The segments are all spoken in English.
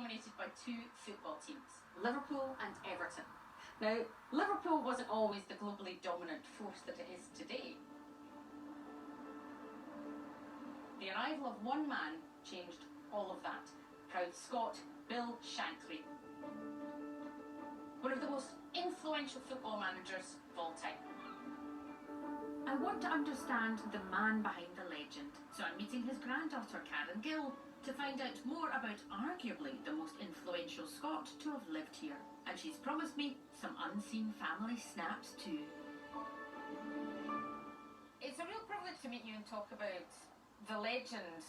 dominated by two football teams, Liverpool and Everton. Now, Liverpool wasn't always the globally dominant force that it is today. The arrival of one man changed all of that. Proud Scot Bill Shankly. One of the most influential football managers of all time. I want to understand the man behind the legend, so I'm meeting his granddaughter Karen Gill to find out more about arguably the most influential Scot to have lived here. And she's promised me some unseen family snaps too. It's a real privilege to meet you and talk about the legend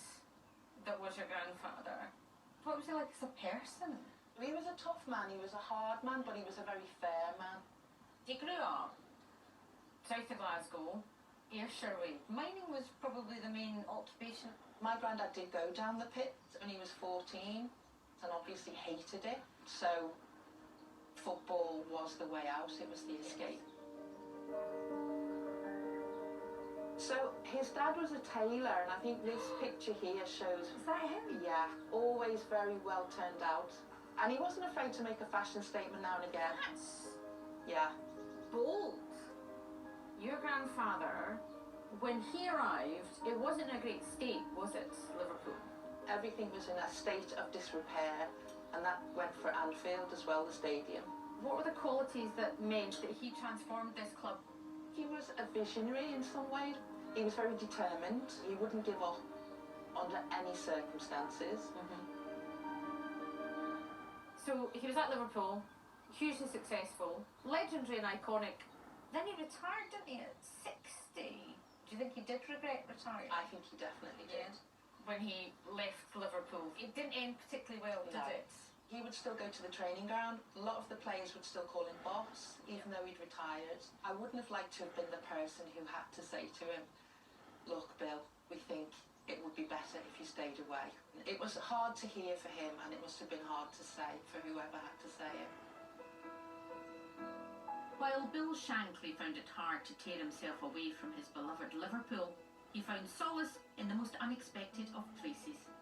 that was your grandfather. What was he like as a person? He was a tough man, he was a hard man, but he was a very fair man. He grew up south of Glasgow, Ayrshire way. Mining was probably the main occupation. My granddad did go down the pit when he was 14 and obviously hated it. So football was the way out, it was the escape. So his dad was a tailor, and I think this picture here shows... Is that him? Yeah, always very well turned out. And he wasn't afraid to make a fashion statement now and again. That's Yeah. bold. Your grandfather, when he arrived, it wasn't in a great state, was it, Liverpool? Everything was in a state of disrepair, and that went for Anfield as well, the stadium. What were the qualities that meant that he transformed this club? He was a visionary in some way. He was very determined. He wouldn't give up under any circumstances. So he was at Liverpool, hugely successful, legendary and iconic. Then he retired, didn't he, at 60? Do you think he did regret retiring? I think he definitely did. When he left Liverpool. It didn't end particularly well, did No. it? He would still go to the training ground. A lot of the players would still call him boss, even though he'd retired. I wouldn't have liked to have been the person who had to say to him, look, Bill, we think it would be better if you stayed away. It was hard to hear for him, and it must have been hard to say for whoever had to say it. While Bill Shankly found it hard to tear himself away from his beloved Liverpool, he found solace in the most unexpected of places.